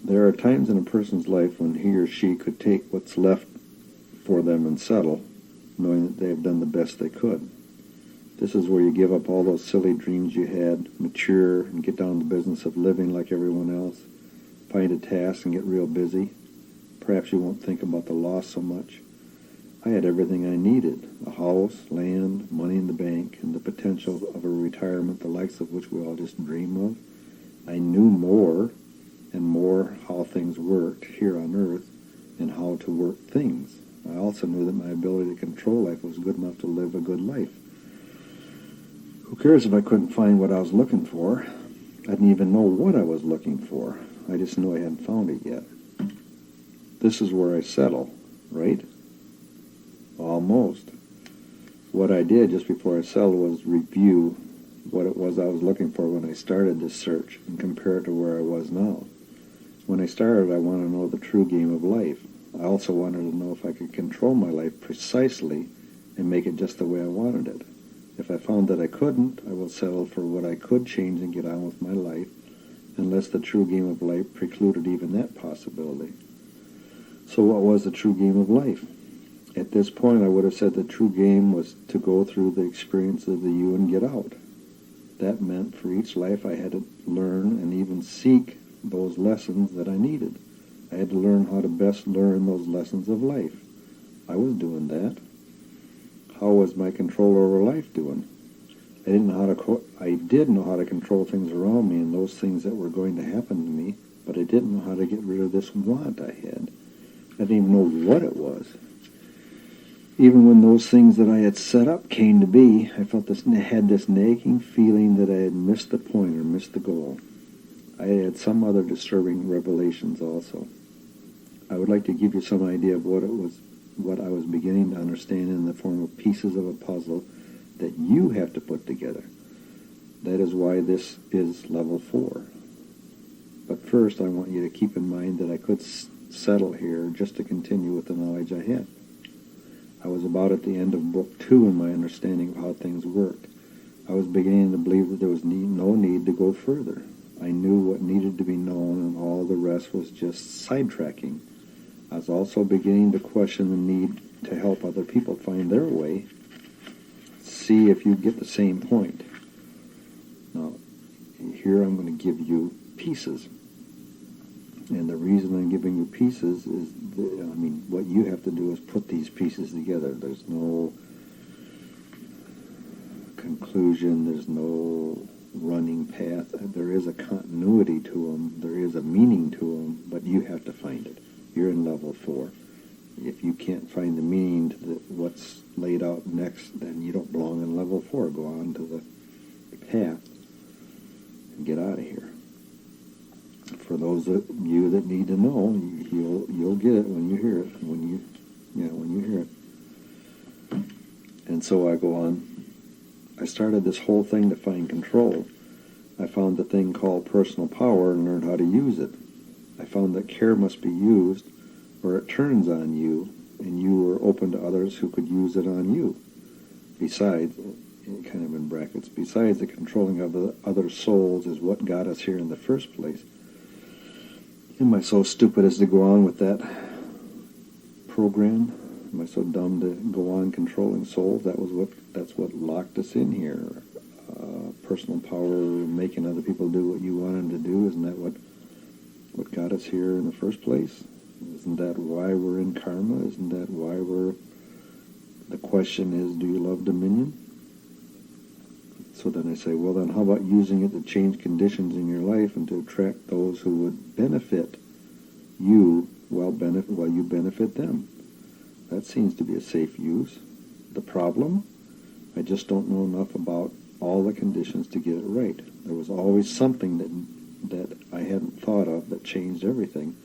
There are times in a person's life when he or she could take what's left for them and settle, knowing that they have done the best they could. This is where you give up all those silly dreams you had, mature, and get down to the business of living like everyone else. Find a task and get real busy. Perhaps you won't think about the loss so much. I had everything I needed: a house, land, money in the bank, and the potential of a retirement the likes of which we all just dream of. I knew more and more how things worked here on earth and how to work things. I also knew that my ability to control life was good enough to live a good life. Who cares if I couldn't find what I was looking for? I didn't even know what I was looking for. I just knew I hadn't found it yet. This is where I settle, right? Almost. What I did just before I settled was review what it was I was looking for when I started this search and compare it to where I was now. When I started, I wanted to know the true game of life. I also wanted to know if I could control my life precisely and make it just the way I wanted it. If I found that I couldn't, I will settle for what I could change and get on with my life, unless the true game of life precluded even that possibility. So what was the true game of life? At this point, I would have said the true game was to go through the experience of the you and get out. That meant for each life I had to learn and even seek those lessons that I needed. I had to learn how to best learn those lessons of life. I was doing that. How was my control over life doing? I did know how to control things around me and those things that were going to happen to me, but I didn't know how to get rid of this want I had. I didn't even know what it was. Even when those things that I had set up came to be, I had this nagging feeling that I had missed the point or missed the goal. I had some other disturbing revelations also. I would like to give you some idea of what I was beginning to understand in the form of pieces of a puzzle that you have to put together. That is why this is level 4. But first, I want you to keep in mind that I could settle here just to continue with the knowledge I had. I was about at the end of Book 2 in my understanding of how things worked. I was beginning to believe that there was no need to go further. I knew what needed to be known, and all the rest was just sidetracking. I was also beginning to question the need to help other people find their way. See if you get the same point. Now, here I'm going to give you pieces. And the reason I'm giving you pieces is, what you have to do is put these pieces together. There's no conclusion, there's no running path. There is a continuity to them, there is a meaning to them, but you have to find it. You're in level 4. If you can't find the meaning to what's laid out next, then you don't belong in level 4. Go on to the path and get out of here. For those of you that need to know, you'll get it when you hear it. When you hear it. And so I go on. I started this whole thing to find control. I found the thing called personal power and learned how to use it. I found that care must be used, or it turns on you, and you were open to others who could use it on you. Besides, kind of in brackets, besides the controlling of the other souls is what got us here in the first place. Am I so stupid as to go on with that program? Am I so dumb to go on controlling souls? That's what locked us in here. Personal power, making other people do what you want them to do. Isn't that what got us here in the first place? Isn't that why we're in karma? Isn't that why the question is, do you love dominion? So then I say, well then how about using it to change conditions in your life and to attract those who would benefit you while you benefit them? That seems to be a safe use. The problem? I just don't know enough about all the conditions to get it right. There was always something that I hadn't thought of that changed everything.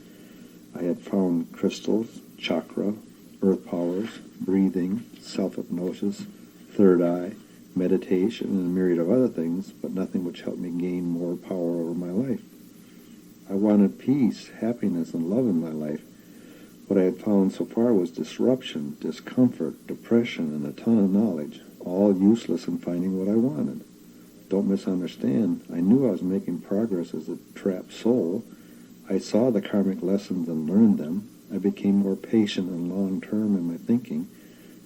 I had found crystals, chakra, earth powers, breathing, self-hypnosis, third eye, meditation, and a myriad of other things, but nothing which helped me gain more power over my life. I wanted peace, happiness, and love in my life. What I had found so far was disruption, discomfort, depression, and a ton of knowledge, all useless in finding what I wanted. Don't misunderstand. I knew I was making progress as a trapped soul. I saw the karmic lessons and learned them. I became more patient and long-term in my thinking.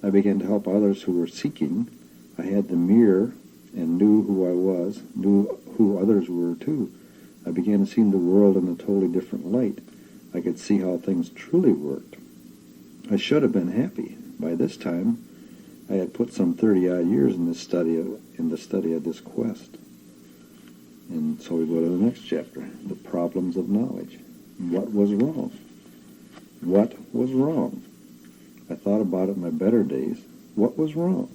I began to help others who were seeking. I had the mirror and knew who I was, knew who others were too. I began to see the world in a totally different light. I could see how things truly worked. I should have been happy. By this time, I had put some 30-odd years in the study of this quest. And so we go to the next chapter, the problems of knowledge. What was wrong? What was wrong? I thought about it in my better days. What was wrong?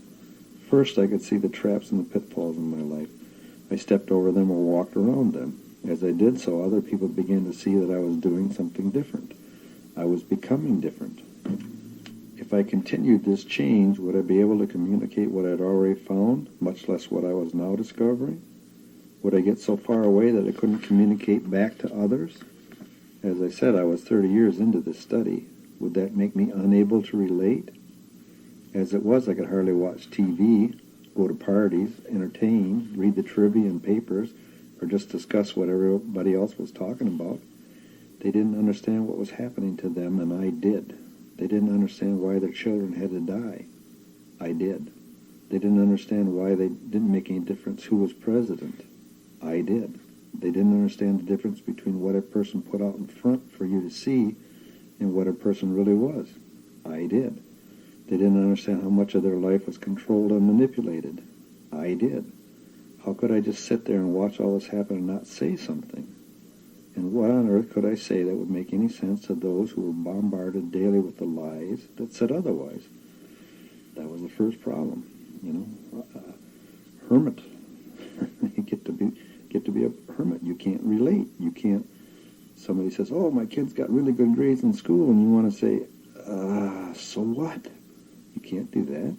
First, I could see the traps and the pitfalls in my life. I stepped over them or walked around them. As I did so, other people began to see that I was doing something different. I was becoming different. If I continued this change, would I be able to communicate what I'd already found, much less what I was now discovering? Would I get so far away that I couldn't communicate back to others? As I said, I was 30 years into this study. Would that make me unable to relate? As it was, I could hardly watch TV, go to parties, entertain, read the trivia and papers, or just discuss what everybody else was talking about. They didn't understand what was happening to them, and I did. They didn't understand why their children had to die. I did. They didn't understand why they didn't make any difference who was president. I did. They didn't understand the difference between what a person put out in front for you to see and what a person really was. I did. They didn't understand how much of their life was controlled and manipulated. I did. How could I just sit there and watch all this happen and not say something? And what on earth could I say that would make any sense to those who were bombarded daily with the lies that said otherwise? That was the first problem, hermit. You get to be a hermit. You can't relate. You can't. Somebody says, "Oh, my kid's got really good grades in school," and you want to say, "So what?" You can't do that.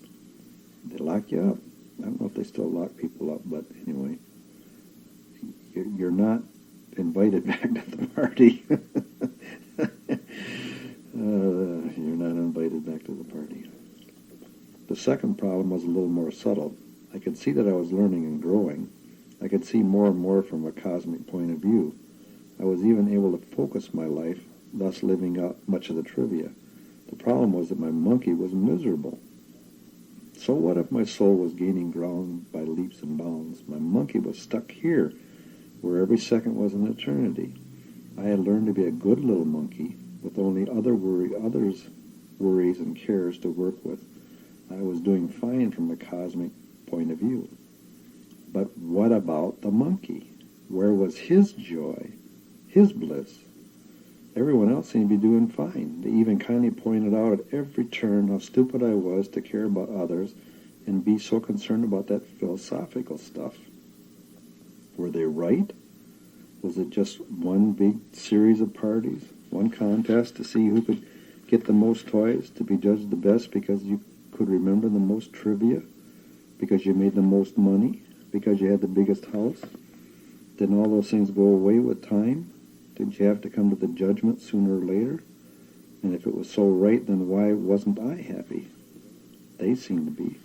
They lock you up. I don't know if they still lock people up, but anyway, you're not invited back to the party. You're not invited back to the party. The second problem was a little more subtle. I could see that I was learning and growing. I could see more and more from a cosmic point of view. I was even able to focus my life, thus living out much of the trivia. The problem was that my monkey was miserable. So what if my soul was gaining ground by leaps and bounds? My monkey was stuck here, where every second was an eternity. I had learned to be a good little monkey, with only others' worries and cares to work with. I was doing fine from a cosmic point of view. But what about the monkey? Where was his joy, his bliss? Everyone else seemed to be doing fine. They even kindly pointed out at every turn how stupid I was to care about others and be so concerned about that philosophical stuff. Were they right? Was it just one big series of parties, one contest to see who could get the most toys, to be judged the best because you could remember the most trivia, because you made the most money, because you had the biggest house? Didn't all those things go away with time? Didn't you have to come to the judgment sooner or later? And if it was so right, then why wasn't I happy? They seemed to be.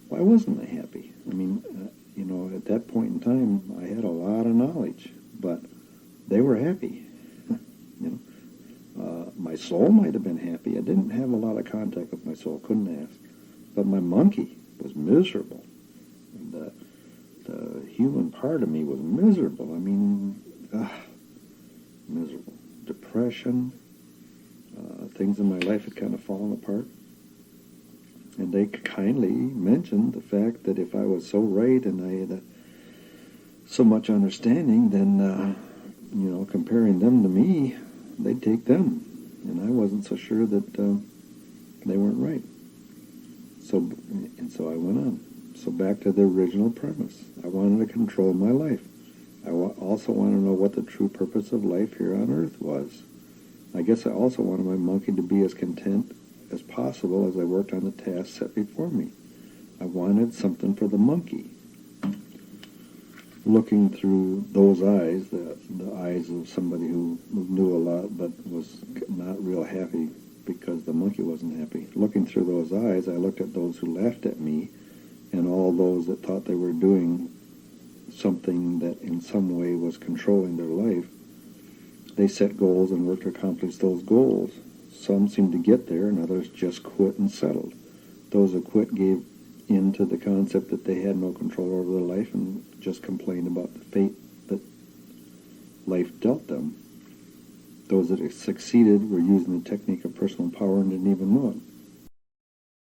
Why wasn't I happy? I mean, at that point in time, I had a lot of knowledge, but they were happy. My soul might have been happy. I didn't have a lot of contact with my soul, couldn't ask. But my monkey was miserable. And the human part of me was miserable. I mean, miserable. Depression. Things in my life had kind of fallen apart. And they kindly mentioned the fact that if I was so right and I had so much understanding, then, comparing them to me, they'd take them. And I wasn't so sure that they weren't right. So I went on. So back to the original premise. I wanted to control my life. I also wanted to know what the true purpose of life here on Earth was. I guess I also wanted my monkey to be as content as possible as I worked on the tasks set before me. I wanted something for the monkey. Looking through those eyes, the eyes of somebody who knew a lot but was not real happy because the monkey wasn't happy. Looking through those eyes, I looked at those who laughed at me and all those that thought they were doing something that in some way was controlling their life. they set goals and worked to accomplish those goals. Some seemed to get there, and others just quit and settled. Those who quit gave in to the concept that they had no control over their life and just complained about the fate that life dealt them. Those that succeeded were using the technique of personal power and didn't even know it.